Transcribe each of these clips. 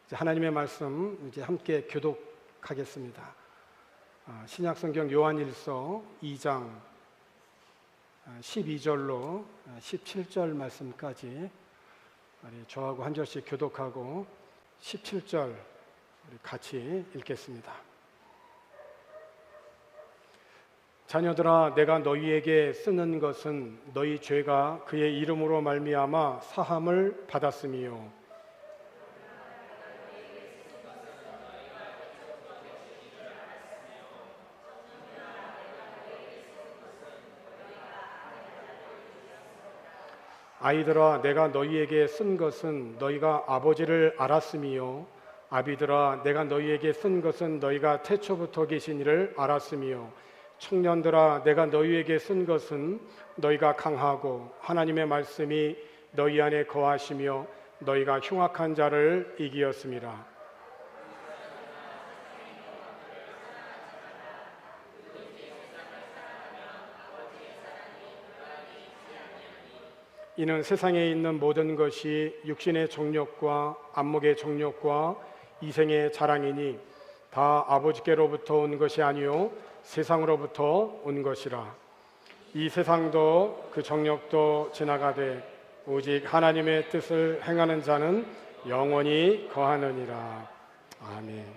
하나님의 말씀 이제 함께 교독하겠습니다. 신약성경 요한일서 2장 12절로 17절 말씀까지 저하고 한 절씩 교독하고 17절 같이 읽겠습니다. 자녀들아, 내가 너희에게 쓰는 것은 너희 죄가 그의 이름으로 말미암아 사함을 받았음이요 아이들아, 내가 너희에게 쓴 것은 너희가 아버지를 알았음이요 아비들아, 내가 너희에게 쓴 것은 너희가 태초부터 계신 이를 알았음이요 청년들아, 내가 너희에게 쓴 것은 너희가 강하고 하나님의 말씀이 너희 안에 거하시며 너희가 흉악한 자를 이기었음이라. 이는 세상에 있는 모든 것이 육신의 정욕과 안목의 정욕과 이생의 자랑이니 다 아버지께로부터 온 것이 아니요 세상으로부터 온 것이라. 이 세상도 그 정욕도 지나가되 오직 하나님의 뜻을 행하는 자는 영원히 거하느니라. 아멘.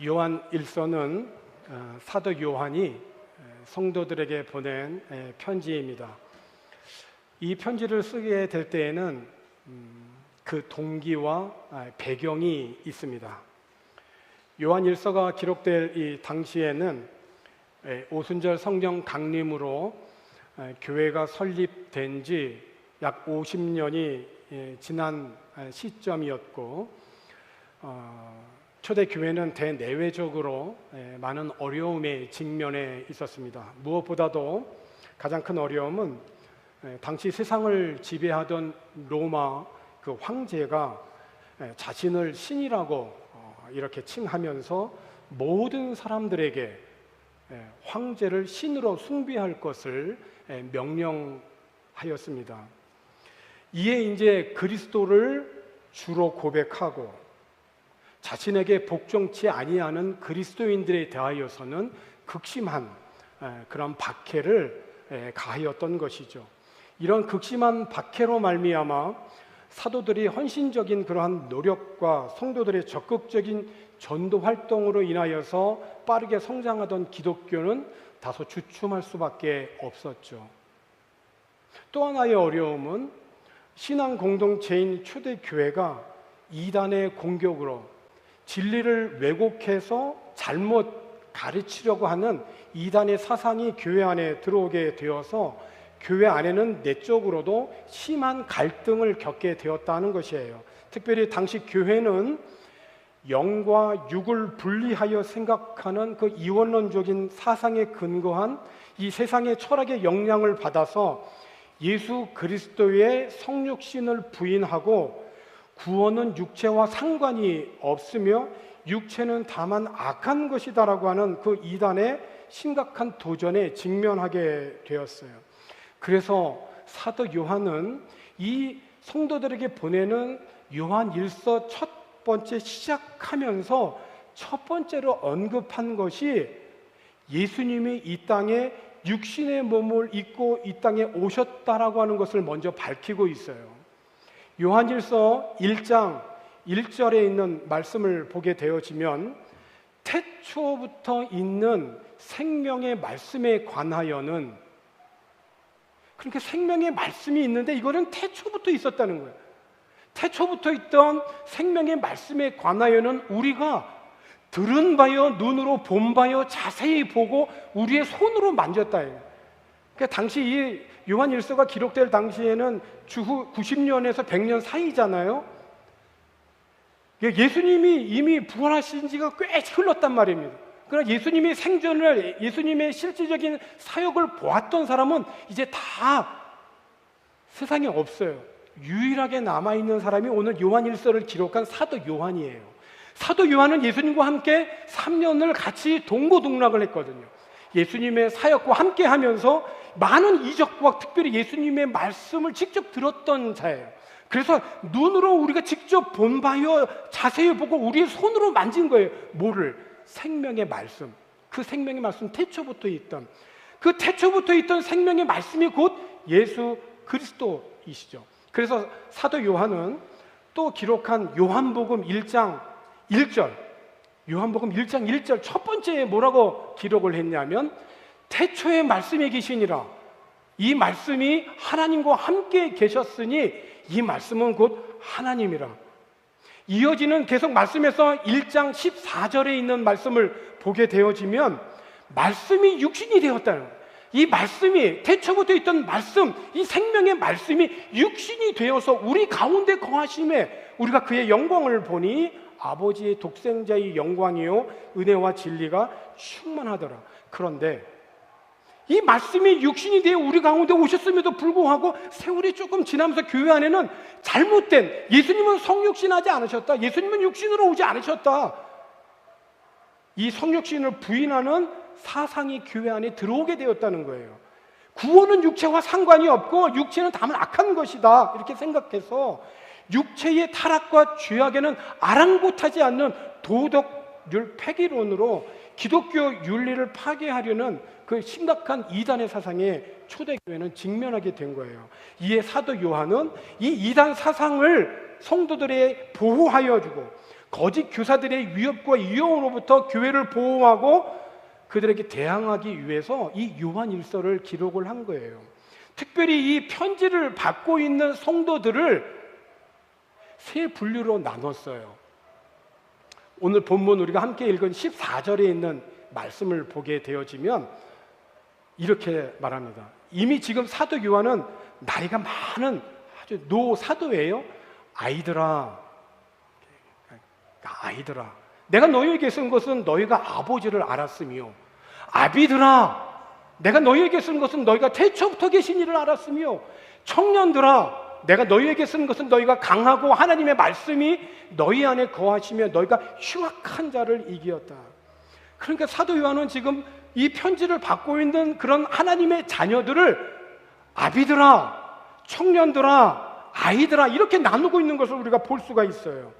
요한 1서는 사도 요한이 성도들에게 보낸 편지입니다. 이 편지를 쓰게 될 때에는 그 동기와 배경이 있습니다. 요한 1서가 기록될 이 당시에는 오순절 성령 강림으로 교회가 설립된 지 약 50년이 지난 시점이었고 초대교회는 대내외적으로 많은 어려움에 직면해 있었습니다. 무엇보다도 가장 큰 어려움은 당시 세상을 지배하던 로마 그 황제가 자신을 신이라고 이렇게 칭하면서 모든 사람들에게 황제를 신으로 숭배할 것을 명령하였습니다. 이에 이제 그리스도를 주로 고백하고 자신에게 복종치 아니하는 그리스도인들에 대하여서는 극심한 그런 박해를 가하였던 것이죠. 이런 극심한 박해로 말미암아 사도들이 헌신적인 그러한 노력과 성도들의 적극적인 전도 활동으로 인하여서 빠르게 성장하던 기독교는 다소 주춤할 수밖에 없었죠. 또 하나의 어려움은 신앙 공동체인 초대교회가 이단의 공격으로 진리를 왜곡해서 잘못 가르치려고 하는 이단의 사상이 교회 안에 들어오게 되어서 교회 안에는 내적으로도 심한 갈등을 겪게 되었다는 것이에요. 특별히 당시 교회는 영과 육을 분리하여 생각하는 그 이원론적인 사상에 근거한 이 세상의 철학의 영향을 받아서 예수 그리스도의 성육신을 부인하고 구원은 육체와 상관이 없으며 육체는 다만 악한 것이다라고 하는 그 이단의 심각한 도전에 직면하게 되었어요. 그래서 사도 요한은 이 성도들에게 보내는 요한 1서 첫 번째 시작하면서 첫 번째로 언급한 것이 예수님이 이 땅에 육신의 몸을 입고 이 땅에 오셨다라고 하는 것을 먼저 밝히고 있어요. 요한일서 1장 1절에 있는 말씀을 보게 되어지면 태초부터 있는 생명의 말씀에 관하여는, 그러니까 생명의 말씀이 있는데 이거는 태초부터 있었다는 거예요. 태초부터 있던 생명의 말씀에 관하여는 우리가 들은 바요 눈으로 본 바요 자세히 보고 우리의 손으로 만졌다. 그러니까 당시 이 요한 1서가 기록될 당시에는 주후 90년에서 100년 사이잖아요. 예수님이 이미 부활하신 지가 꽤 흘렀단 말입니다. 그러나 예수님의 생전을, 예수님의 실질적인 사역을 보았던 사람은 이제 다 세상에 없어요. 유일하게 남아있는 사람이 오늘 요한 1서를 기록한 사도 요한이에요. 사도 요한은 예수님과 함께 3년을 같이 동고동락을 했거든요. 예수님의 사역과 함께 하면서 많은 이적과 특별히 예수님의 말씀을 직접 들었던 자예요. 그래서 눈으로 우리가 직접 본 바요, 자세히 보고 우리의 손으로 만진 거예요. 뭐를? 생명의 말씀. 그 생명의 말씀, 태초부터 있던, 그 태초부터 있던 생명의 말씀이 곧 예수 그리스도이시죠. 그래서 사도 요한은 또 기록한 요한복음 1장 1절, 요한복음 1장 1절 첫 번째에 뭐라고 기록을 했냐면, 태초에 말씀이 계시니라. 이 말씀이 하나님과 함께 계셨으니 이 말씀은 곧 하나님이라. 이어지는 계속 말씀에서 1장 14절에 있는 말씀을 보게 되어지면, 말씀이 육신이 되었다는 거예요. 이 말씀이, 태초부터 있던 말씀, 이 생명의 말씀이 육신이 되어서 우리 가운데 거하심에 우리가 그의 영광을 보니 아버지의 독생자의 영광이요 은혜와 진리가 충만하더라. 그런데 이 말씀이 육신이 되어 우리 가운데 오셨음에도 불구하고 세월이 조금 지나면서 교회 안에는 잘못된, 예수님은 성육신하지 않으셨다, 예수님은 육신으로 오지 않으셨다, 이 성육신을 부인하는 사상이 교회 안에 들어오게 되었다는 거예요. 구원은 육체와 상관이 없고 육체는 다만 악한 것이다, 이렇게 생각해서 육체의 타락과 죄악에는 아랑곳하지 않는 도덕률 폐기론으로 기독교 윤리를 파괴하려는 그 심각한 이단의 사상에 초대교회는 직면하게 된 거예요. 이에 사도 요한은 이 이단 사상을 성도들에 보호하여 주고, 거짓 교사들의 위협과 위험으로부터 교회를 보호하고 그들에게 대항하기 위해서 이 요한일서를 기록을 한 거예요. 특별히 이 편지를 받고 있는 성도들을 세 분류로 나눴어요. 오늘 본문 우리가 함께 읽은 14절에 있는 말씀을 보게 되어지면 이렇게 말합니다. 이미 지금 사도 요한은 나이가 많은 아주 노사도예요. 아이들아, 내가 너희에게 쓴 것은 너희가 아버지를 알았으며, 아비들아, 내가 너희에게 쓴 것은 너희가 태초부터 계신 이를 알았으며, 청년들아, 내가 너희에게 쓴 것은 너희가 강하고 하나님의 말씀이 너희 안에 거하시며 너희가 흉악한 자를 이기었다. 그러니까 사도 요한은 지금 이 편지를 받고 있는 그런 하나님의 자녀들을 아비들아, 청년들아, 아이들아 이렇게 나누고 있는 것을 우리가 볼 수가 있어요.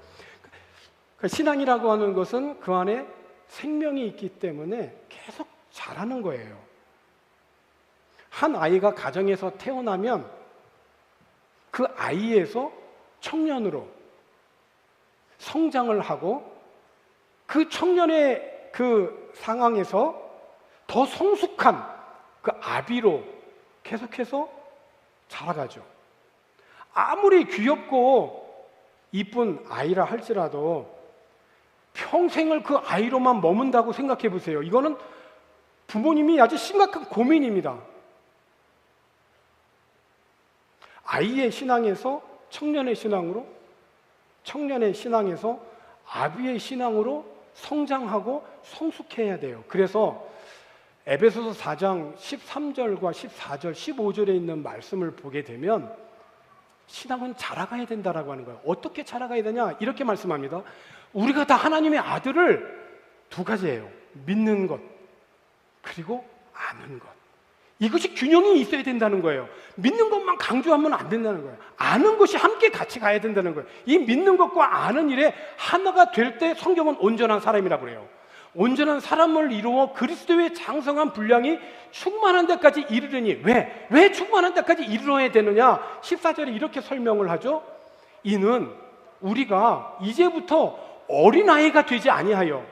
신앙이라고 하는 것은 그 안에 생명이 있기 때문에 계속 자라는 거예요. 한 아이가 가정에서 태어나면 그 아이에서 청년으로 성장을 하고, 그 청년의 그 상황에서 더 성숙한 그 아비로 계속해서 자라가죠. 아무리 귀엽고 이쁜 아이라 할지라도 평생을 그 아이로만 머문다고 생각해 보세요. 이거는 부모님이 아주 심각한 고민입니다. 아이의 신앙에서 청년의 신앙으로, 청년의 신앙에서 아비의 신앙으로 성장하고 성숙해야 돼요. 그래서 에베소서 4장 13절과 14절, 15절에 있는 말씀을 보게 되면 신앙은 자라가야 된다라고 하는 거예요. 어떻게 자라가야 되냐? 이렇게 말씀합니다. 우리가 다 하나님의 아들을 두 가지예요. 믿는 것, 그리고 아는 것. 이것이 균형이 있어야 된다는 거예요. 믿는 것만 강조하면 안 된다는 거예요. 아는 것이 함께 같이 가야 된다는 거예요. 이 믿는 것과 아는 일에 하나가 될 때 성경은 온전한 사람이라고 그래요. 온전한 사람을 이루어 그리스도의 장성한 분량이 충만한 데까지 이르르니, 왜 충만한 데까지 이르러야 되느냐? 14절에 이렇게 설명을 하죠. 이는 우리가 이제부터 어린아이가 되지 아니하여,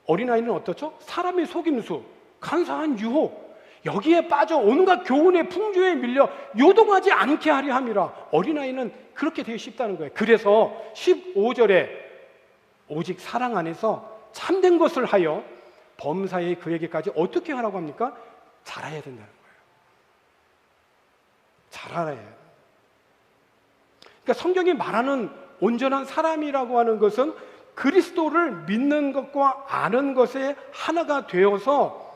어린아이는 어떻죠? 사람의 속임수, 간사한 유혹, 여기에 빠져 온갖 교훈의 풍조에 밀려 요동하지 않게 하려 함이라. 어린아이는 그렇게 되기 쉽다는 거예요. 그래서 15절에 오직 사랑 안에서 참된 것을 하여 범사에 그에게까지 어떻게 하라고 합니까? 자라야 된다는 거예요. 자라야 해요. 그러니까 성경이 말하는 온전한 사람이라고 하는 것은 그리스도를 믿는 것과 아는 것에 하나가 되어서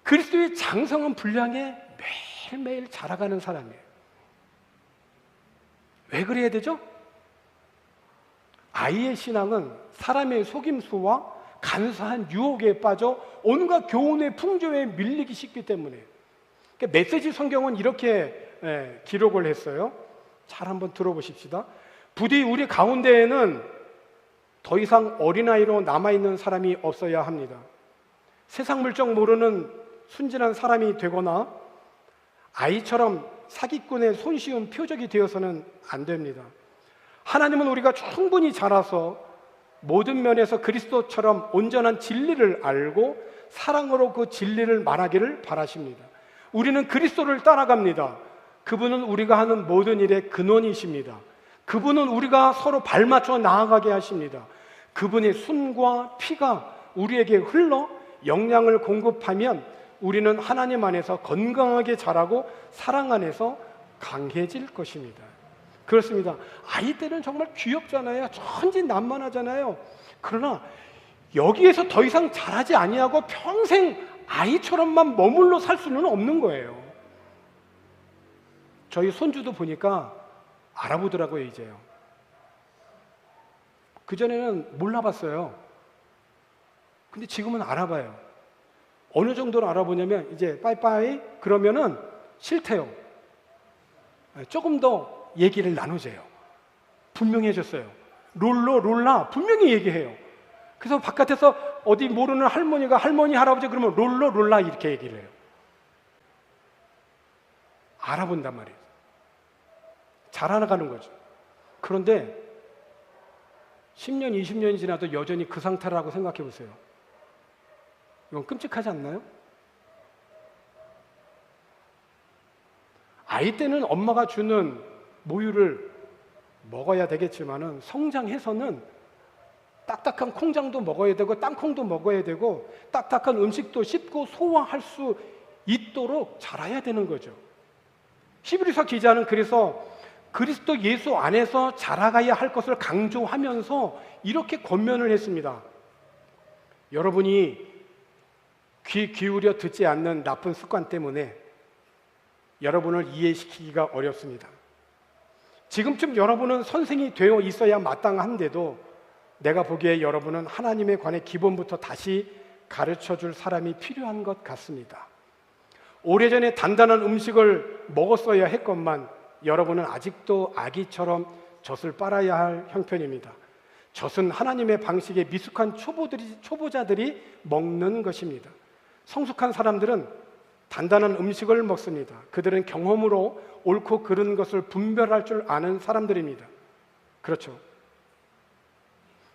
그리스도의 장성한 분량에 매일매일 자라가는 사람이에요. 왜 그래야 되죠? 아이의 신앙은 사람의 속임수와 간사한 유혹에 빠져 온갖 교훈의 풍조에 밀리기 쉽기 때문에. 그러니까 메시지 성경은 이렇게 기록을 했어요. 잘 한번 들어보십시다. 부디 우리 가운데에는 더 이상 어린아이로 남아있는 사람이 없어야 합니다. 세상 물정 모르는 순진한 사람이 되거나 아이처럼 사기꾼의 손쉬운 표적이 되어서는 안 됩니다. 하나님은 우리가 충분히 자라서 모든 면에서 그리스도처럼 온전한 진리를 알고 사랑으로 그 진리를 말하기를 바라십니다. 우리는 그리스도를 따라갑니다. 그분은 우리가 하는 모든 일의 근원이십니다. 그분은 우리가 서로 발맞춰 나아가게 하십니다. 그분의 숨과 피가 우리에게 흘러 영양을 공급하면 우리는 하나님 안에서 건강하게 자라고 사랑 안에서 강해질 것입니다. 그렇습니다. 아이 때는 정말 귀엽잖아요. 천진난만하잖아요. 그러나 여기에서 더 이상 자라지 아니하고 평생 아이처럼만 머물러 살 수는 없는 거예요. 저희 손주도 보니까 알아보더라고요, 이제요. 그전에는 몰라봤어요. 근데 지금은 알아봐요. 어느 정도로 알아보냐면 이제 빠이빠이 그러면은 싫대요. 조금 더 얘기를 나누세요. 분명히 해줬어요. 롤라 분명히 얘기해요. 그래서 바깥에서 어디 모르는 할머니가 할머니 할아버지 그러면 롤라 이렇게 얘기를 해요. 알아본단 말이에요. 잘 알아가는 거죠. 그런데 10년, 20년이 지나도 여전히 그 상태라고 생각해 보세요. 이건 끔찍하지 않나요? 아이 때는 엄마가 주는 모유를 먹어야 되겠지만은 성장해서는 딱딱한 콩장도 먹어야 되고 땅콩도 먹어야 되고 딱딱한 음식도 씹고 소화할 수 있도록 자라야 되는 거죠. 히브리서 기자는 그래서 그리스도 예수 안에서 자라가야 할 것을 강조하면서 이렇게 권면을 했습니다. 여러분이 귀 기울여 듣지 않는 나쁜 습관 때문에 여러분을 이해시키기가 어렵습니다. 지금쯤 여러분은 선생이 되어 있어야 마땅한데도 내가 보기에 여러분은 하나님에 관해 기본부터 다시 가르쳐 줄 사람이 필요한 것 같습니다. 오래전에 단단한 음식을 먹었어야 했건만 여러분은 아직도 아기처럼 젖을 빨아야 할 형편입니다. 젖은 하나님의 방식에 미숙한 초보자들이 먹는 것입니다. 성숙한 사람들은 단단한 음식을 먹습니다. 그들은 경험으로 옳고 그른 것을 분별할 줄 아는 사람들입니다. 그렇죠.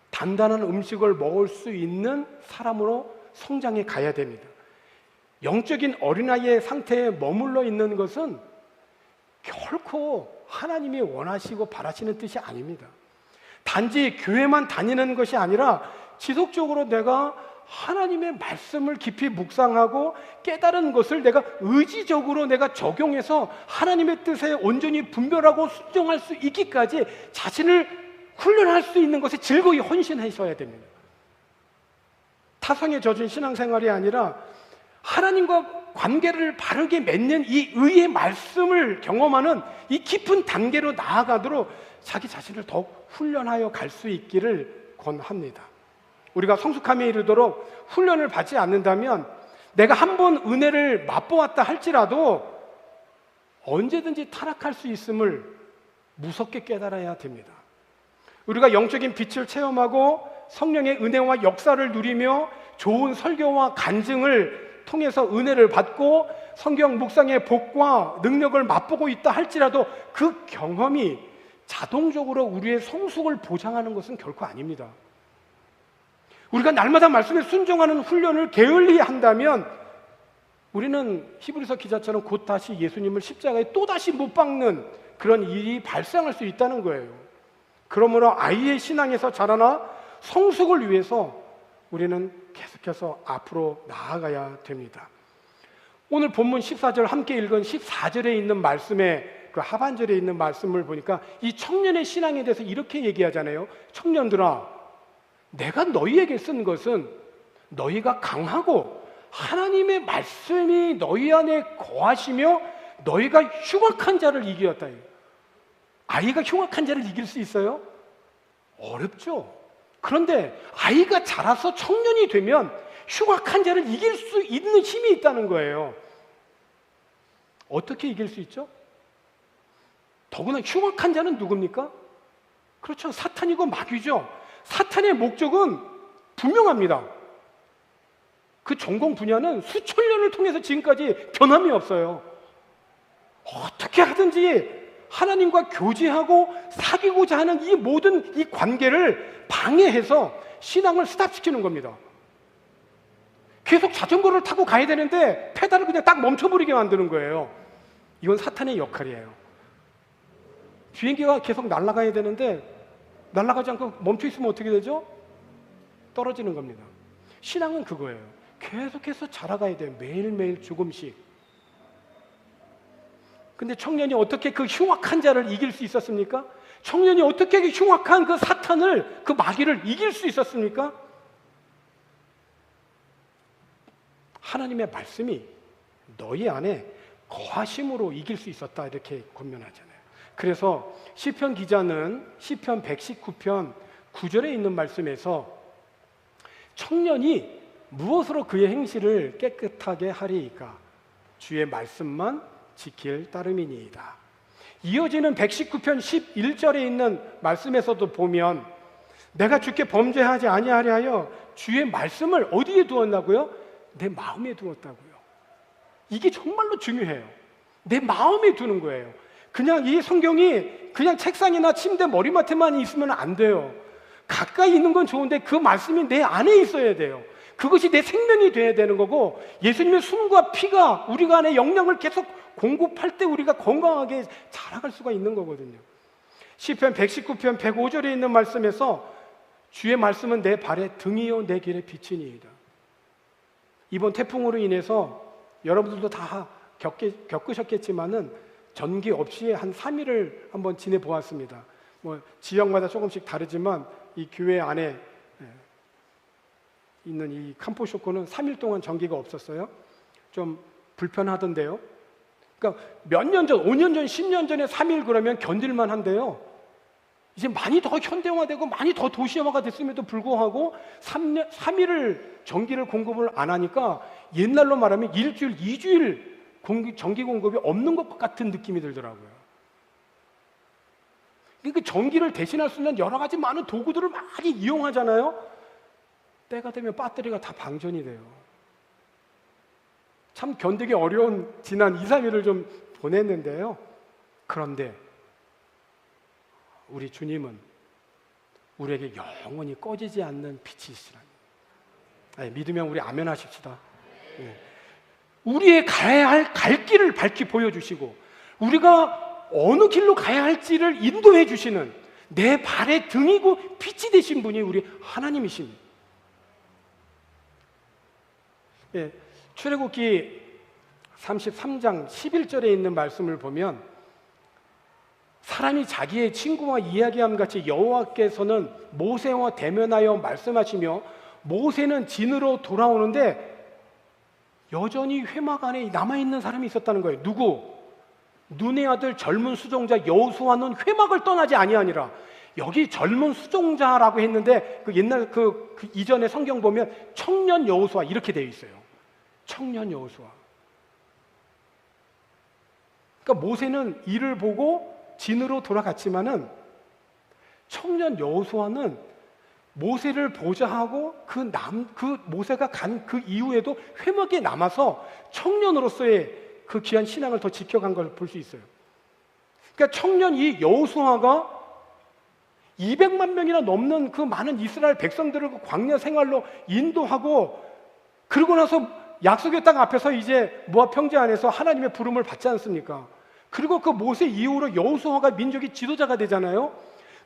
단단한 음식을 먹을 수 있는 사람으로 성장해 가야 됩니다. 영적인 어린아이의 상태에 머물러 있는 것은 결코 하나님이 원하시고 바라시는 뜻이 아닙니다. 단지 교회만 다니는 것이 아니라 지속적으로 내가 하나님의 말씀을 깊이 묵상하고 깨달은 것을 내가 의지적으로 내가 적용해서 하나님의 뜻에 온전히 분별하고 순종할 수 있기까지 자신을 훈련할 수 있는 것에 즐거이 헌신하셔야 됩니다. 타성에 젖은 신앙생활이 아니라 하나님과 관계를 바르게 맺는 이 의의 말씀을 경험하는 이 깊은 단계로 나아가도록 자기 자신을 더욱 훈련하여 갈 수 있기를 권합니다. 우리가 성숙함에 이르도록 훈련을 받지 않는다면 내가 한 번 은혜를 맛보았다 할지라도 언제든지 타락할 수 있음을 무섭게 깨달아야 됩니다. 우리가 영적인 빛을 체험하고 성령의 은혜와 역사를 누리며 좋은 설교와 간증을 통해서 은혜를 받고 성경 묵상의 복과 능력을 맛보고 있다 할지라도 그 경험이 자동적으로 우리의 성숙을 보장하는 것은 결코 아닙니다. 우리가 날마다 말씀에 순종하는 훈련을 게을리 한다면 우리는 히브리서 기자처럼 곧 다시 예수님을 십자가에 또다시 못 박는 그런 일이 발생할 수 있다는 거예요. 그러므로 아이의 신앙에서 자라나 성숙을 위해서 우리는 계속해서 앞으로 나아가야 됩니다. 오늘 본문 14절 함께 읽은 14절에 있는 말씀의 그 하반절에 있는 말씀을 보니까 이 청년의 신앙에 대해서 이렇게 얘기하잖아요. 청년들아, 내가 너희에게 쓴 것은 너희가 강하고 하나님의 말씀이 너희 안에 거하시며 너희가 흉악한 자를 이기었다. 아이가 흉악한 자를 이길 수 있어요? 어렵죠. 그런데 아이가 자라서 청년이 되면 흉악한 자를 이길 수 있는 힘이 있다는 거예요. 어떻게 이길 수 있죠? 더구나 흉악한 자는 누굽니까? 그렇죠. 사탄이고 마귀죠. 사탄의 목적은 분명합니다. 그 전공 분야는 수천 년을 통해서 지금까지 변함이 없어요. 어떻게 하든지 하나님과 교제하고 사귀고자 하는 이 모든 이 관계를 방해해서 신앙을 스탑시키는 겁니다. 계속 자전거를 타고 가야 되는데 페달을 그냥 딱 멈춰버리게 만드는 거예요. 이건 사탄의 역할이에요. 비행기가 계속 날아가야 되는데 날아가지 않고 멈춰 있으면 어떻게 되죠? 떨어지는 겁니다. 신앙은 그거예요. 계속해서 자라가야 돼요. 매일매일 조금씩. 근데 청년이 어떻게 그 흉악한 자를 이길 수 있었습니까? 청년이 어떻게 그 흉악한 그 사탄을, 그 마귀를 이길 수 있었습니까? 하나님의 말씀이 너희 안에 거하심으로 이길 수 있었다, 이렇게 권면하잖아요. 그래서 시편 기자는 시편 119편 9절에 있는 말씀에서 청년이 무엇으로 그의 행실을 깨끗하게 하리이까? 주의 말씀만 지킬 따름이니이다. 이어지는 119편 11절에 있는 말씀에서도 보면 내가 주께 범죄하지 아니하려 하여 주의 말씀을 어디에 두었나고요? 내 마음에 두었다고요. 이게 정말로 중요해요. 내 마음에 두는 거예요. 그냥 이 성경이 그냥 책상이나 침대 머리맡에만 있으면 안 돼요. 가까이 있는 건 좋은데 그 말씀이 내 안에 있어야 돼요. 그것이 내 생명이 돼야 되는 거고, 예수님의 숨과 피가 우리가 안에 영양을 계속 공급할 때 우리가 건강하게 자라갈 수가 있는 거거든요. 시편 119편 105절에 있는 말씀에서 주의 말씀은 내 발의 등이요 내 길의 빛이니이다. 이번 태풍으로 인해서 여러분들도 다 겪으셨겠지만은 전기 없이 한 3일을 한번 지내보았습니다. 뭐 지역마다 조금씩 다르지만 이 교회 안에 있는 이 캄포쇼코는 3일 동안 전기가 없었어요. 좀 불편하던데요. 그러니까 몇 년 전, 5년 전, 10년 전에 3일 그러면 견딜만 한데요. 이제 많이 더 현대화되고 많이 더 도시화가 됐음에도 불구하고 3일을 전기를 공급을 안 하니까 옛날로 말하면 일주일, 2주일 전기 공급이 없는 것 같은 느낌이 들더라고요. 그러니까 전기를 대신할 수 있는 여러 가지 많은 도구들을 많이 이용하잖아요. 때가 되면 배터리가 다 방전이 돼요. 참 견디기 어려운 지난 2, 3일을 좀 보냈는데요. 그런데 우리 주님은 우리에게 영원히 꺼지지 않는 빛이시라니. 믿으면 우리 아멘 하십시다. 네. 우리의 가야 할 갈 길을 밝히 보여주시고 우리가 어느 길로 가야 할지를 인도해 주시는 내 발의 등이고 빛이 되신 분이 우리 하나님이십니다. 예, 출애굽기 33장 11절에 있는 말씀을 보면 사람이 자기의 친구와 이야기함 같이 여호와께서는 모세와 대면하여 말씀하시며 모세는 진으로 돌아오는데 여전히 회막 안에 남아있는 사람이 있었다는 거예요. 누구? 눈의 아들 젊은 수종자 여호수아는 회막을 떠나지 아니하니라. 여기 젊은 수종자라고 했는데 그 옛날 그 이전에 성경 보면 청년 여호수아 이렇게 되어 있어요. 청년 여호수아. 그러니까 모세는 이를 보고 진으로 돌아갔지만은 청년 여호수아는 모세를 보자 하고 그 모세가 간 그 이후에도 회막에 남아서 청년으로서의 그 귀한 신앙을 더 지켜간 걸 볼 수 있어요. 그러니까 청년 이 여호수아가 200만 명이나 넘는 그 많은 이스라엘 백성들을 그 광야 생활로 인도하고 그러고 나서 약속의 땅 앞에서 이제 모압 평지 안에서 하나님의 부름을 받지 않습니까? 그리고 그 모세 이후로 여호수아가 민족의 지도자가 되잖아요.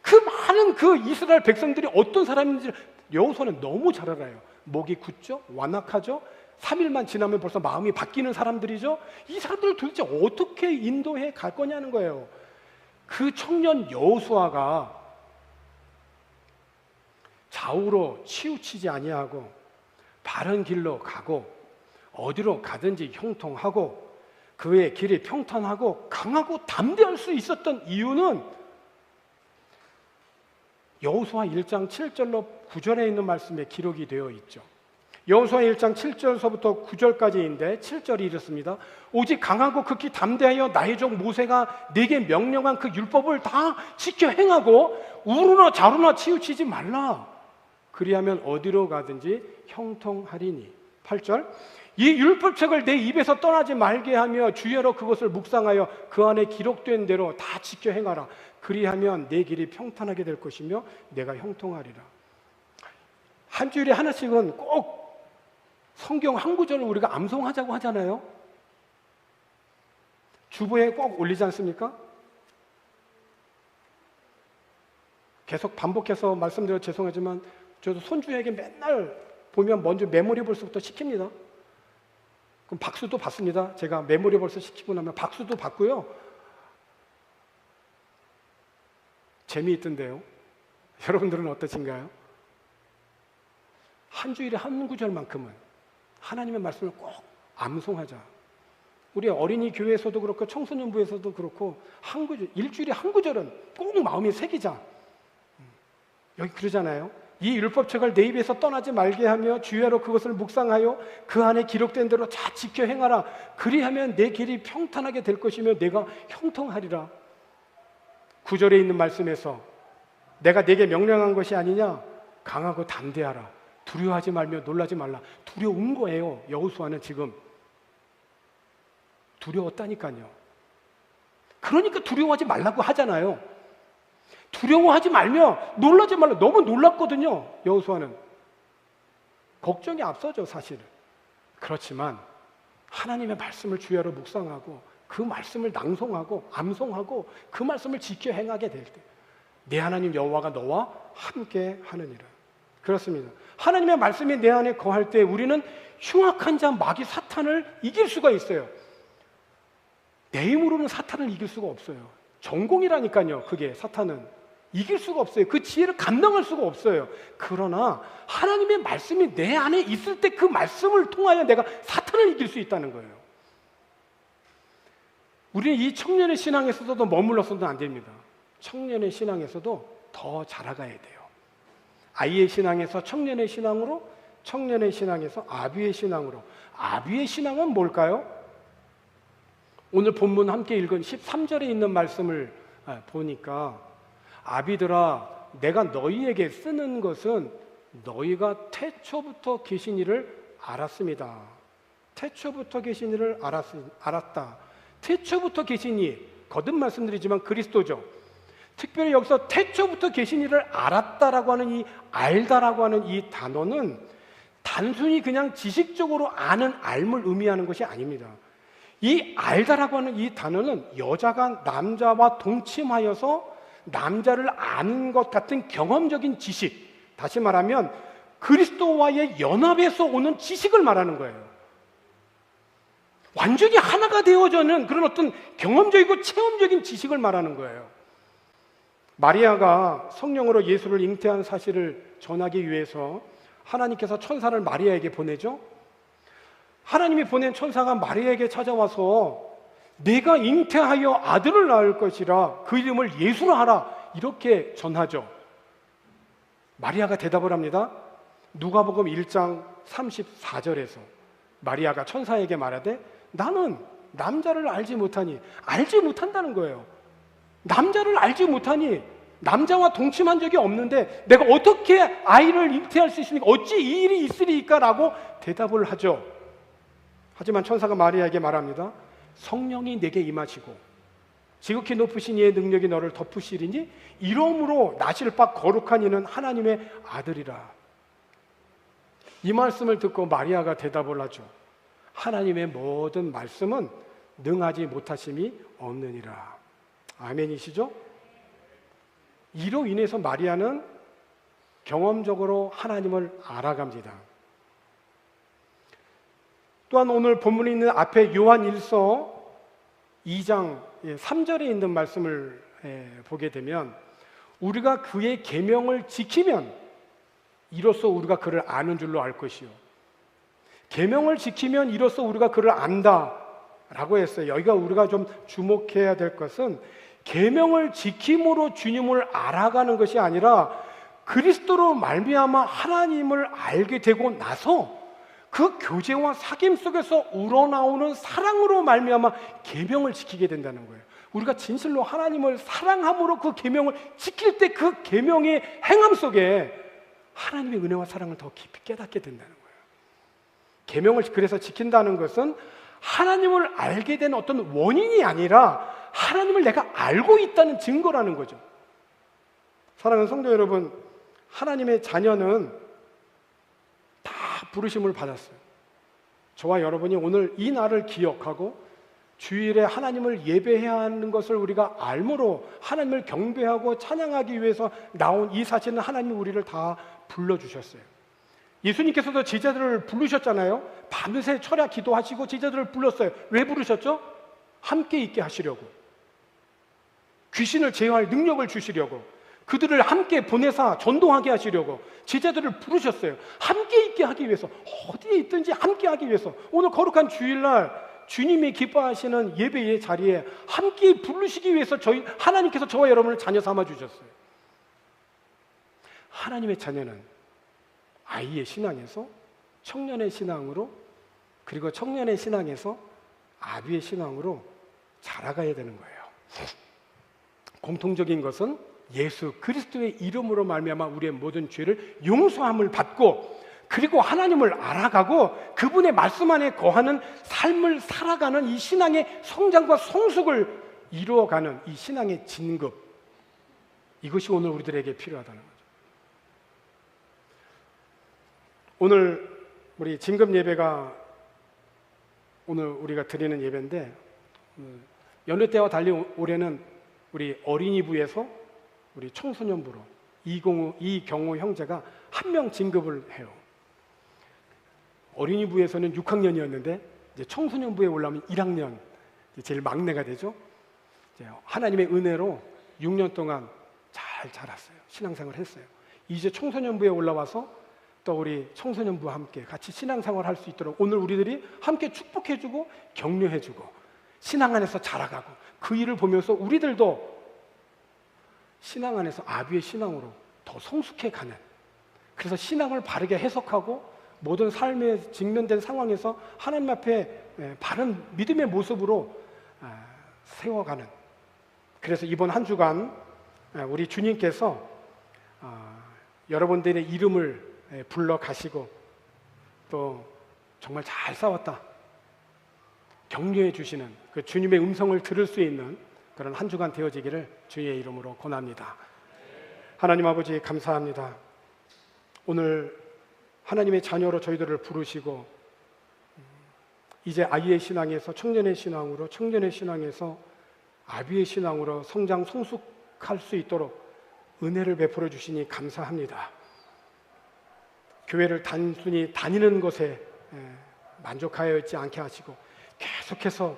그 많은 그 이스라엘 백성들이 어떤 사람인지 여호수아는 너무 잘 알아요. 목이 굳죠? 완악하죠? 3일만 지나면 벌써 마음이 바뀌는 사람들이죠? 이 사람들을 도대체 어떻게 인도해 갈 거냐는 거예요. 그 청년 여호수아가 좌우로 치우치지 아니하고 바른 길로 가고 어디로 가든지 형통하고 그의 길이 평탄하고 강하고 담대할 수 있었던 이유는 여호수아 1장 7절로 9절에 있는 말씀에 기록이 되어 있죠. 여호수아 1장 7절서부터 9절까지인데 7절이 이렇습니다. 오직 강하고 극히 담대하여 나의 종 모세가 네게 명령한 그 율법을 다 지켜 행하고 우르나 좌루나 치우치지 말라. 그리하면 어디로 가든지 형통하리니. 8절, 이 율법책을 내 입에서 떠나지 말게 하며 주야로 그것을 묵상하여 그 안에 기록된 대로 다 지켜 행하라. 그리하면 내 길이 평탄하게 될 것이며 내가 형통하리라. 한 주일에 하나씩은 꼭 성경 한 구절을 우리가 암송하자고 하잖아요. 주보에 꼭 올리지 않습니까? 계속 반복해서 말씀드려 죄송하지만 저도 손주에게 맨날 보면 먼저 메모리 벌스부터 시킵니다. 그럼 박수도 받습니다. 제가 메모리 벌스 시키고 나면 박수도 받고요. 재미있던데요. 여러분들은 어떠신가요? 한 주일에 한 구절만큼은 하나님의 말씀을 꼭 암송하자. 우리 어린이 교회에서도 그렇고 청소년부에서도 그렇고 한 구절, 일주일에 한 구절은 꼭 마음에 새기자. 여기 그러잖아요. 이 율법책을 내 입에서 떠나지 말게 하며 주야로 그것을 묵상하여 그 안에 기록된 대로 다 지켜 행하라. 그리하면 내 길이 평탄하게 될 것이며 내가 형통하리라. 9절에 있는 말씀에서 내가 네게 명령한 것이 아니냐? 강하고 담대하라. 두려워하지 말며 놀라지 말라. 두려운 거예요. 여호수아는 지금 두려웠다니까요. 그러니까 두려워하지 말라고 하잖아요. 두려워하지 말며 놀라지 말라. 너무 놀랐거든요. 여호수아는 걱정이 앞서죠, 사실은. 그렇지만 하나님의 말씀을 주야로 묵상하고 그 말씀을 낭송하고 암송하고 그 말씀을 지켜 행하게 될 때 내 하나님 여호와가 너와 함께 하느니라. 그렇습니다. 하나님의 말씀이 내 안에 거할 때 우리는 흉악한 자 마귀 사탄을 이길 수가 있어요. 내 힘으로는 사탄을 이길 수가 없어요. 전공이라니까요. 그게 사탄은 이길 수가 없어요. 그 지혜를 감당할 수가 없어요. 그러나 하나님의 말씀이 내 안에 있을 때 그 말씀을 통하여 내가 사탄을 이길 수 있다는 거예요. 우리는 이 청년의 신앙에서도 머물러서는 안 됩니다. 청년의 신앙에서도 더 자라가야 돼요. 아이의 신앙에서 청년의 신앙으로, 청년의 신앙에서 아비의 신앙으로. 아비의 신앙은 뭘까요? 오늘 본문 함께 읽은 13절에 있는 말씀을 보니까 아비들아 내가 너희에게 쓰는 것은 너희가 태초부터 계신 이를 알았습니다. 태초부터 계신 이를 알았다. 태초부터 계신 이, 거듭 말씀드리지만 그리스도죠. 특별히 여기서 태초부터 계신 이를 알았다라고 하는 이 알다라고 하는 이 단어는 단순히 그냥 지식적으로 아는 알을 의미하는 것이 아닙니다. 이 알다라고 하는 이 단어는 여자가 남자와 동침하여서 남자를 아는 것 같은 경험적인 지식, 다시 말하면 그리스도와의 연합에서 오는 지식을 말하는 거예요. 완전히 하나가 되어져는 그런 어떤 경험적이고 체험적인 지식을 말하는 거예요. 마리아가 성령으로 예수를 잉태한 사실을 전하기 위해서 하나님께서 천사를 마리아에게 보내죠. 하나님이 보낸 천사가 마리아에게 찾아와서 내가 잉태하여 아들을 낳을 것이라 그 이름을 예수라 하라 이렇게 전하죠. 마리아가 대답을 합니다. 누가복음 1장 34절에서 마리아가 천사에게 말하되 나는 남자를 알지 못하니, 알지 못한다는 거예요. 남자를 알지 못하니 남자와 동침한 적이 없는데 내가 어떻게 아이를 잉태할 수 있으니까 어찌 이 일이 있으리까 라고 대답을 하죠. 하지만 천사가 마리아에게 말합니다. 성령이 내게 임하시고 지극히 높으신 이의 능력이 너를 덮으시리니 이러므로 나실 바 거룩한 이는 하나님의 아들이라. 이 말씀을 듣고 마리아가 대답을 하죠. 하나님의 모든 말씀은 능하지 못하심이 없느니라. 아멘이시죠? 이로 인해서 마리아는 경험적으로 하나님을 알아갑니다. 또한 오늘 본문에 있는 앞에 요한 1서 2장 3절에 있는 말씀을 보게 되면 우리가 그의 계명을 지키면 이로써 우리가 그를 아는 줄로 알 것이요. 계명을 지키면 이로써 우리가 그를 안다라고 했어요. 여기가 우리가 좀 주목해야 될 것은 계명을 지킴으로 주님을 알아가는 것이 아니라 그리스도로 말미암아 하나님을 알게 되고 나서 그 교제와 사귐 속에서 우러나오는 사랑으로 말미암아 계명을 지키게 된다는 거예요. 우리가 진실로 하나님을 사랑함으로 그 계명을 지킬 때 그 계명의 행함 속에 하나님의 은혜와 사랑을 더 깊이 깨닫게 된다는 거예요. 계명을 그래서 지킨다는 것은 하나님을 알게 된 어떤 원인이 아니라 하나님을 내가 알고 있다는 증거라는 거죠. 사랑하는 성도 여러분, 하나님의 자녀는 다 부르심을 받았어요. 저와 여러분이 오늘 이 날을 기억하고 주일에 하나님을 예배해야 하는 것을 우리가 알므로 하나님을 경배하고 찬양하기 위해서 나온 이 사실은 하나님이 우리를 다 불러주셨어요. 예수님께서도 제자들을 부르셨잖아요. 밤새 철야 기도하시고 제자들을 불렀어요. 왜 부르셨죠? 함께 있게 하시려고, 귀신을 제어할 능력을 주시려고, 그들을 함께 보내사 전도하게 하시려고 제자들을 부르셨어요. 함께 있게 하기 위해서, 어디에 있든지 함께 하기 위해서. 오늘 거룩한 주일날 주님이 기뻐하시는 예배의 자리에 함께 부르시기 위해서 하나님께서 저와 여러분을 자녀 삼아 주셨어요. 하나님의 자녀는 아이의 신앙에서 청년의 신앙으로, 그리고 청년의 신앙에서 아비의 신앙으로 자라가야 되는 거예요. 공통적인 것은 예수 그리스도의 이름으로 말미암아 우리의 모든 죄를 용서함을 받고, 그리고 하나님을 알아가고 그분의 말씀 안에 거하는 삶을 살아가는 이 신앙의 성장과 성숙을 이루어가는 이 신앙의 진급, 이것이 오늘 우리들에게 필요하다는 거죠. 오늘 우리 진급 예배가 오늘 우리가 드리는 예배인데, 여느 때와 달리 올해는 우리 어린이부에서 우리 청소년부로 이경호 형제가 한 명 진급을 해요. 어린이부에서는 6학년이었는데 이제 청소년부에 올라오면 1학년, 제일 막내가 되죠. 하나님의 은혜로 6년 동안 잘 자랐어요. 신앙생활을 했어요. 이제 청소년부에 올라와서 또 우리 청소년부와 함께 같이 신앙생활을 할 수 있도록 오늘 우리들이 함께 축복해주고 격려해주고 신앙 안에서 자라가고, 그 일을 보면서 우리들도 신앙 안에서 아비의 신앙으로 더 성숙해가는, 그래서 신앙을 바르게 해석하고 모든 삶에 직면된 상황에서 하나님 앞에 바른 믿음의 모습으로 세워가는, 그래서 이번 한 주간 우리 주님께서 여러분들의 이름을 불러 가시고 또 정말 잘 싸웠다 격려해 주시는 그 주님의 음성을 들을 수 있는 그런 한 주간 되어지기를 주의 이름으로 권합니다. 하나님 아버지 감사합니다. 오늘 하나님의 자녀로 저희들을 부르시고 이제 아이의 신앙에서 청년의 신앙으로, 청년의 신앙에서 아비의 신앙으로 성장 성숙할 수 있도록 은혜를 베풀어 주시니 감사합니다. 교회를 단순히 다니는 것에 만족하여 있지 않게 하시고 계속해서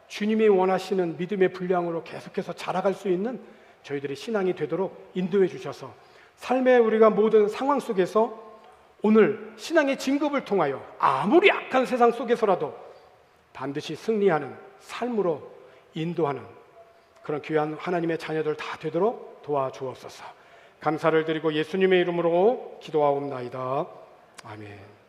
주님이 원하시는 믿음의 분량으로 계속해서 자라갈 수 있는 저희들의 신앙이 되도록 인도해 주셔서 삶의 우리가 모든 상황 속에서 오늘 신앙의 진급을 통하여 아무리 악한 세상 속에서라도 반드시 승리하는 삶으로 인도하는 그런 귀한 하나님의 자녀들 다 되도록 도와주옵소서. 감사를 드리고 예수님의 이름으로 기도하옵나이다. 아멘.